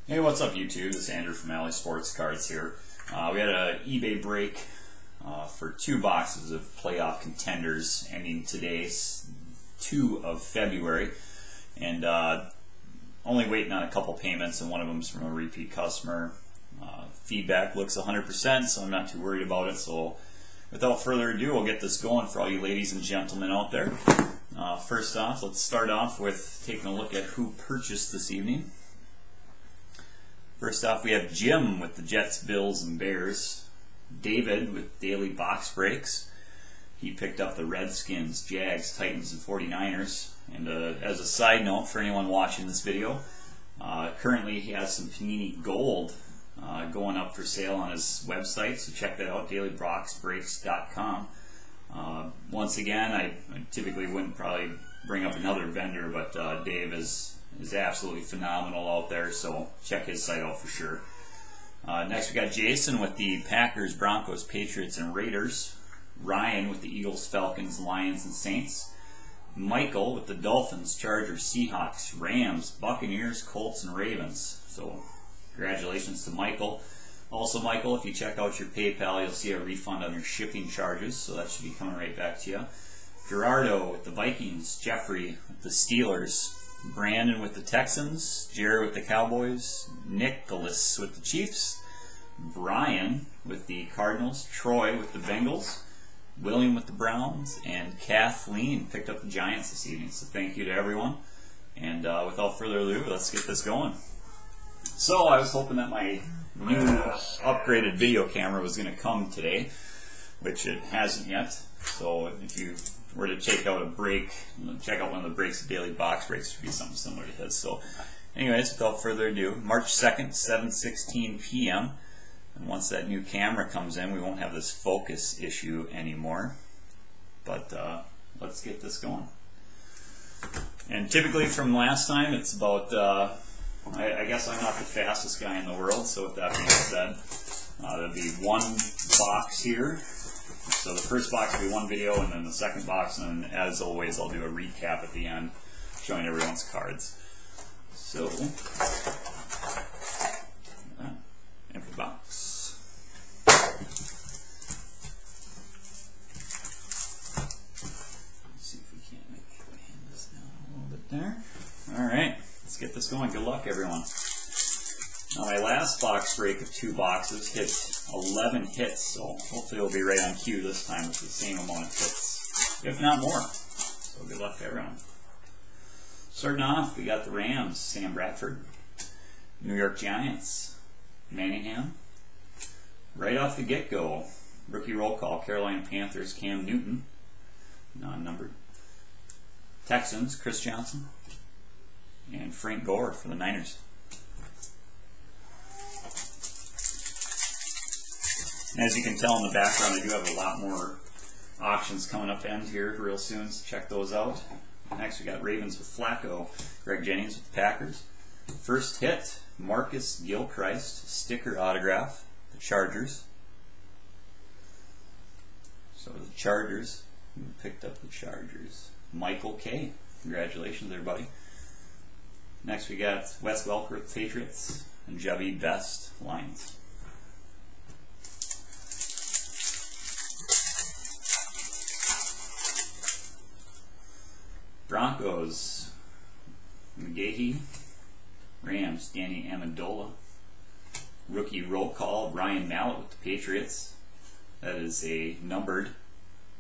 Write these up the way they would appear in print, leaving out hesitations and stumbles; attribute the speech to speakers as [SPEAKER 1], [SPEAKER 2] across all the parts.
[SPEAKER 1] Hey, what's up YouTube? This is Andrew from Alley Sports Cards here. We had an eBay break for 2 boxes of playoff contenders ending today, 2 of February, and only waiting on a couple payments, and one of them is from a repeat customer. Feedback looks 100%, so I'm not too worried about it. So without further ado, we'll get this going for all you ladies and gentlemen out there. First off, let's start off with taking a look at who purchased this evening. First off, we have Jim with the Jets, Bills, and Bears. David with daily box breaks. He picked up the Redskins, Jags, Titans, and 49ers. And as a side note for anyone watching this video, currently he has some Panini Gold going up for sale on his website, so check that out, dailyboxbreaks.com. Once again, I typically wouldn't probably bring up another vendor, but Dave is absolutely phenomenal out there, so check his site out for sure. Next we got Jason with the Packers, Broncos, Patriots, and Raiders. Ryan with the Eagles, Falcons, Lions, and Saints. Michael with the Dolphins, Chargers, Seahawks, Rams, Buccaneers, Colts, and Ravens. So congratulations to Michael. Also, Michael, if you check out your PayPal, you'll see a refund on your shipping charges, so that should be coming right back to you. Gerardo with the Vikings, Jeffrey with the Steelers, Brandon with the Texans, Jerry with the Cowboys, Nicholas with the Chiefs, Brian with the Cardinals, Troy with the Bengals, William with the Browns, and Kathleen picked up the Giants this evening. So thank you to everyone. And without further ado, let's get this going. So I was hoping that my new upgraded video camera was going to come today, which it hasn't yet. So if you were to check out check out one of the breaks of Daily Box Breaks, it should be something similar to his. So anyways, without further ado, March 2nd, 7:16 p.m. And once that new camera comes in, we won't have this focus issue anymore. But let's get this going. And typically from last time, it's about, I guess I'm not the fastest guy in the world, so with that being said, there'll be 1 box here. So the first box will be 1 video, and then the second box, and then, as always, I'll do a recap at the end, showing everyone's cards. So, empty box. Let's see if we can't make this down a little bit there. Alright, let's get this going. Good luck, everyone. Now, my last box break of 2 boxes hit 11 hits, so hopefully it'll be right on cue this time with the same amount of hits, if not more. So good luck to everyone. Starting off, we got the Rams, Sam Bradford. New York Giants, Manningham. Right off the get-go, rookie roll call, Carolina Panthers, Cam Newton, non-numbered. Texans, Chris Johnson. And Frank Gore for the Niners. And as you can tell in the background, I do have a lot more auctions coming up end here real soon, so check those out. Next we got Ravens with Flacco, Greg Jennings with the Packers. First hit, Marcus Gilchrist, sticker autograph, the Chargers. So the Chargers, who picked up the Chargers? Michael K. Congratulations there, buddy. Next we got Wes Welker with Patriots, and Javi Best, Lions. Broncos, McGahee. Rams, Danny Amendola. Rookie roll call, Ryan Mallett with the Patriots. That is a numbered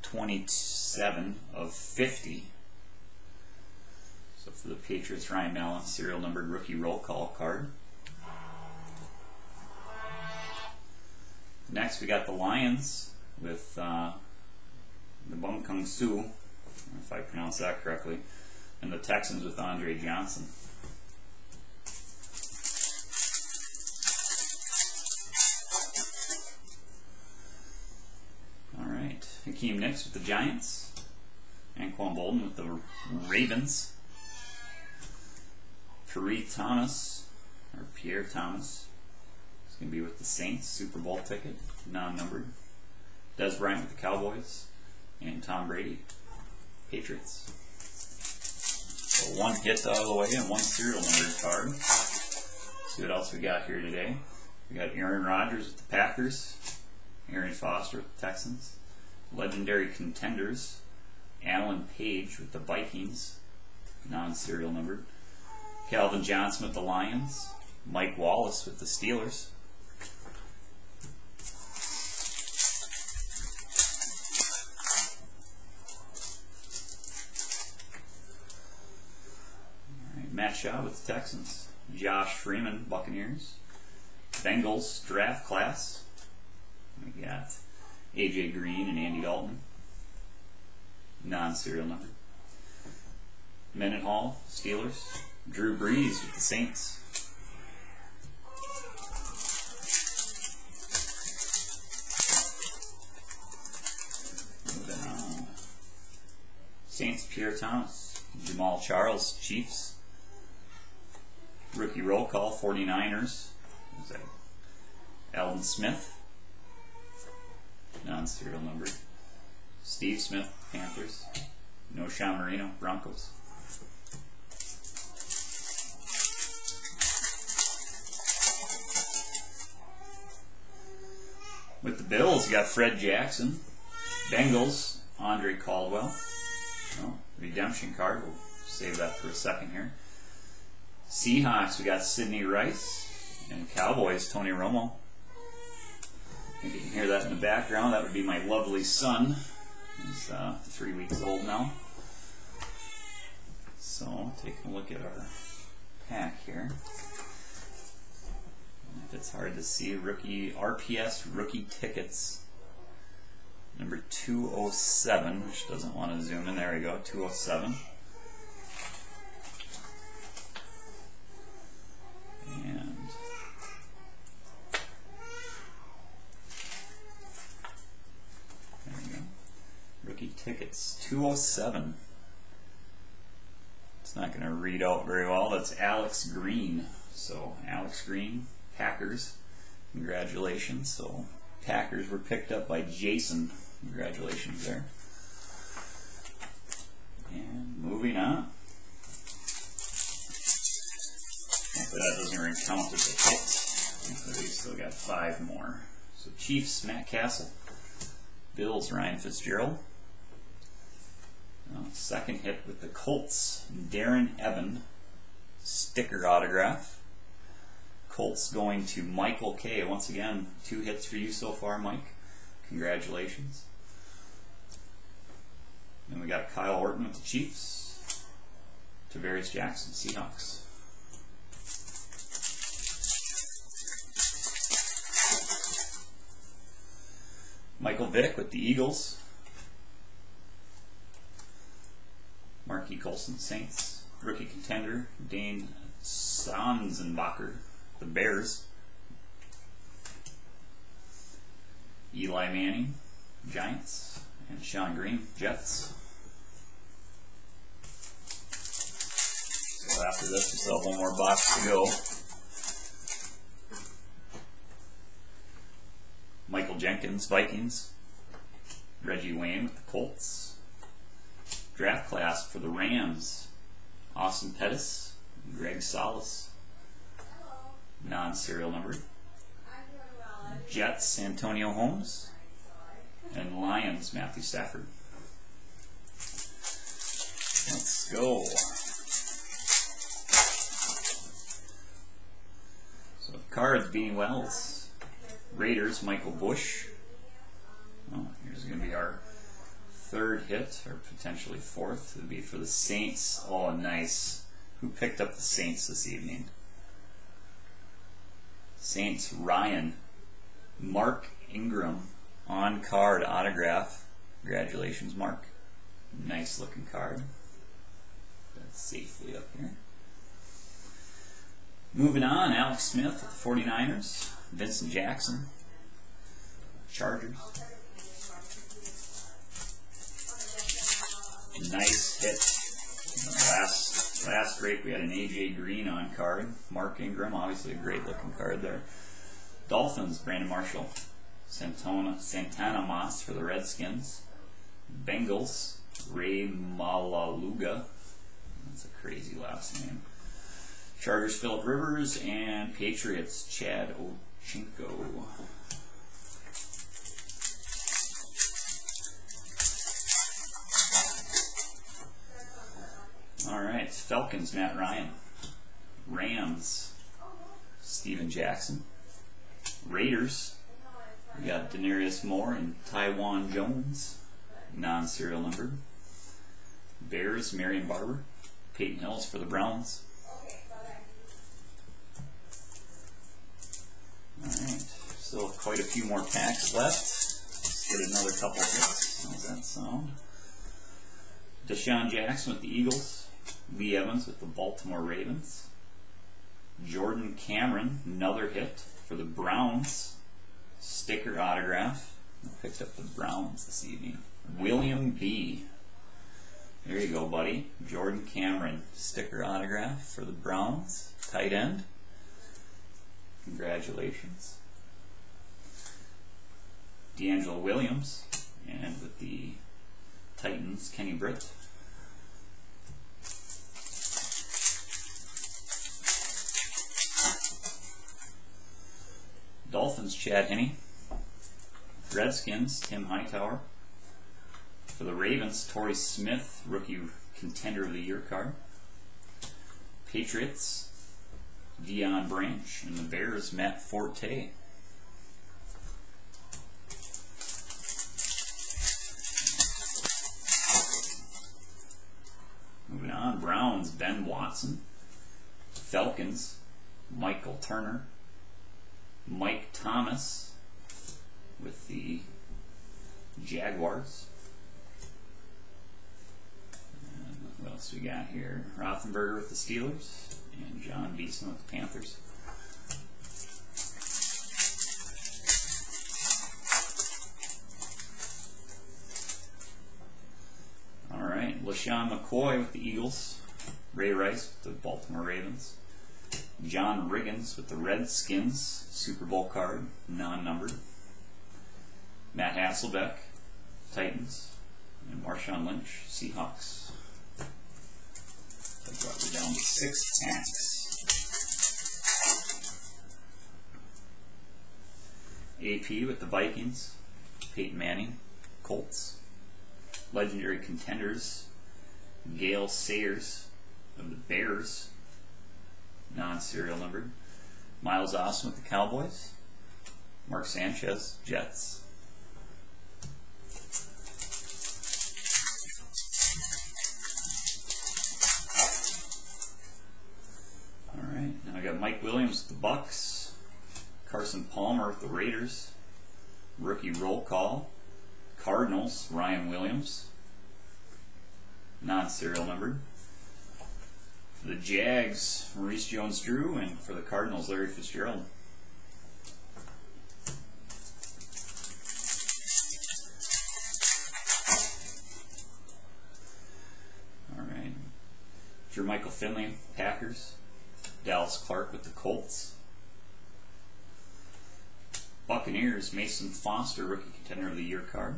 [SPEAKER 1] 27 of 50. So for the Patriots, Ryan Mallett, serial numbered rookie roll call card. Next we got the Lions with the Bum Kung Su, if I pronounce that correctly, and the Texans with Andre Johnson. Alright, Hakeem Nicks with the Giants, Anquan Bolden with the Ravens, Pierre Thomas is going to be with the Saints, Super Bowl ticket, non-numbered. Des Bryant with the Cowboys, and Tom Brady, Patriots. So 1 hit out of the way and 1 serial numbered card. see what else we got here today. We got Aaron Rodgers with the Packers, Aaron Foster with the Texans, legendary Contenders, Alan Page with the Vikings, non-serial numbered, Calvin Johnson with the Lions, Mike Wallace with the Steelers, Matt Shaw with the Texans, Josh Freeman, Buccaneers, Bengals draft class. We got AJ Green and Andy Dalton, non-serial number. Mendenhall, Steelers, Drew Brees with the Saints. Moving on. Saints, Pierre Thomas, Jamal Charles, Chiefs. Rookie roll call, 49ers. Who's that? Alden Smith, non-serial number. Steve Smith, Panthers. Noshawn Marino, Broncos. With the Bills, you got Fred Jackson. Bengals, Andre Caldwell. Oh, redemption card. We'll save that for a second here. Seahawks, we got Sidney Rice, and Cowboys, Tony Romo. I think you can hear that in the background. That would be my lovely son. He's 3 weeks old now. So, taking a look at our pack here. If it's hard to see, rookie RPS rookie tickets, number 207, which doesn't want to zoom in. There we go, 207. And there we go. Rookie tickets, 207. It's not going to read out very well. That's Alex Green. So Alex Green, Packers. Congratulations. So Packers were picked up by Jason. Congratulations there. And moving on. Hopefully that doesn't even count as a hit. So we still got 5 more. So Chiefs, Matt Castle. Bills, Ryan Fitzgerald. Second hit with the Colts, Darren Eben. Sticker autograph. Colts going to Michael K. Once again, 2 hits for you so far, Mike. Congratulations. Then we got Kyle Orton with the Chiefs. Tavares Jackson, Seahawks. Michael Vick with the Eagles. Marquis Colson, Saints. Rookie contender, Dane Sanzenbacher, the Bears. Eli Manning, Giants. And Sean Green, Jets. So after this, we still have one more box to go. Michael Jenkins, Vikings. Reggie Wayne with the Colts. Draft class for the Rams, Austin Pettis, Greg Solis, non-serial numbered. Jets, Antonio Holmes, and Lions, Matthew Stafford. Let's go. So cards, Beanie Wells. Raiders, Michael Bush. Oh, here's going to be our 3rd hit, or potentially 4th. It would be for the Saints. Oh, nice. Who picked up the Saints this evening? Saints, Ryan. Mark Ingram, on-card autograph. Congratulations, Mark. Nice looking card. That's safely up here. Moving on, Alex Smith with the 49ers. Vincent Jackson, Chargers. Nice hit. Last break we had an AJ Green on card. Mark Ingram, obviously a great looking card there. Dolphins, Brandon Marshall. Santana Moss for the Redskins. Bengals, Ray Malaluga. That's a crazy last name. Chargers, Phillip Rivers, and Patriots, Chad Ochinko. Alright, Falcons, Matt Ryan. Rams, Steven Jackson. Raiders, we got Denarius Moore and Taiwan Jones, non-serial numbered. Bears, Marion Barber. Peyton Hills for the Browns. Alright, still quite a few more packs left. Let's get another couple hits. How's that sound? Deshaun Jackson with the Eagles. Lee Evans with the Baltimore Ravens. Jordan Cameron, another hit for the Browns. Sticker autograph. I picked up the Browns this evening. William B. There you go, buddy. Jordan Cameron, sticker autograph for the Browns. Tight end. Congratulations. D'Angelo Williams, and with the Titans, Kenny Britt. Dolphins, Chad Henne. Redskins, Tim Hightower. For the Ravens, Torrey Smith, rookie contender of the year card. Patriots, Deion Branch, and the Bears, Matt Forte. Moving on, Browns, Ben Watson. Falcons, Michael Turner. Mike Thomas with the Jaguars. And what else we got here? Rothenberger with the Steelers, and John Beeson with the Panthers. Alright, LaShawn McCoy with the Eagles. Ray Rice with the Baltimore Ravens. John Riggins with the Redskins, Super Bowl card, non-numbered. Matt Hasselbeck, Titans. And Marshawn Lynch, Seahawks. That brought me down to 6 packs. AP with the Vikings. Peyton Manning, Colts. Legendary Contenders, Gale Sayers of the Bears, non-serial numbered. Miles Austin with the Cowboys. Mark Sanchez, Jets. Alright, now I got Mike Williams with the Bucks. Carson Palmer with the Raiders. Rookie roll call. Cardinals, Ryan Williams. Non-serial numbered. For the Jags, Maurice Jones-Drew, and for the Cardinals, Larry Fitzgerald. Alright. Jermichael Finley, Packers. Dallas Clark with the Colts. Buccaneers, Mason Foster, rookie contender of the year card.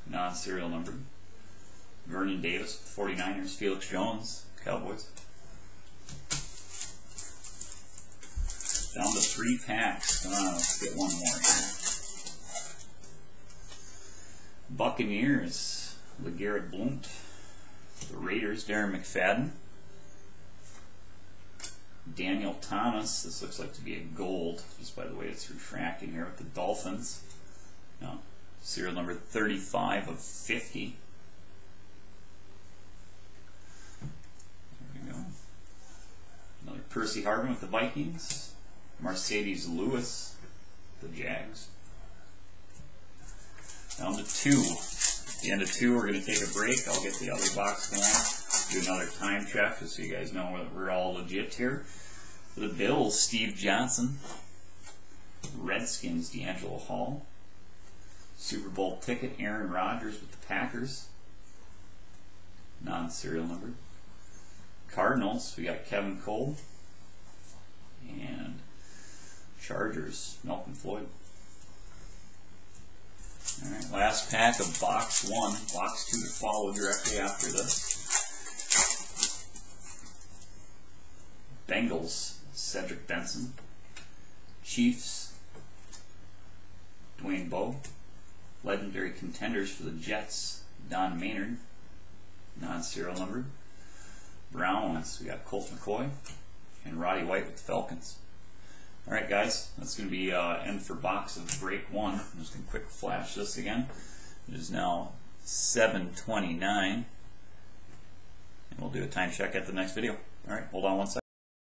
[SPEAKER 1] Non-serial numbered. Vernon Davis with the 49ers. Felix Jones, Cowboys. Down to 3 packs. Come on, let's get one more here. Buccaneers, LeGarrette Blount. The Raiders, Darren McFadden. Daniel Thomas, this looks like to be a gold, just by the way it's refracting here, with the Dolphins. No, serial number 35 of 50. There we go. Another Percy Harvin with the Vikings. Mercedes Lewis, the Jags. Down to 2. At the end of 2, we're going to take a break. I'll get the other box going. Do another time check just so you guys know that we're all legit here. For the Bills, Steve Johnson. Redskins, D'Angelo Hall. Super Bowl ticket, Aaron Rodgers with the Packers. Non-serial number. Cardinals, we got Kevin Cole. And Chargers, Malcolm Floyd. Alright, last pack of box 1. Box 2 to follow directly after this. Bengals, Cedric Benson. Chiefs, Dwayne Bowe. Legendary Contenders for the Jets, Don Maynard, non-serial numbered. Browns, we got Colt McCoy and Roddy White with the Falcons. Alright guys, that's going to be end for box of break 1. I'm just going to quick flash this again. It is now 7:29, and we'll do a time check at the next video. Alright, hold on one second.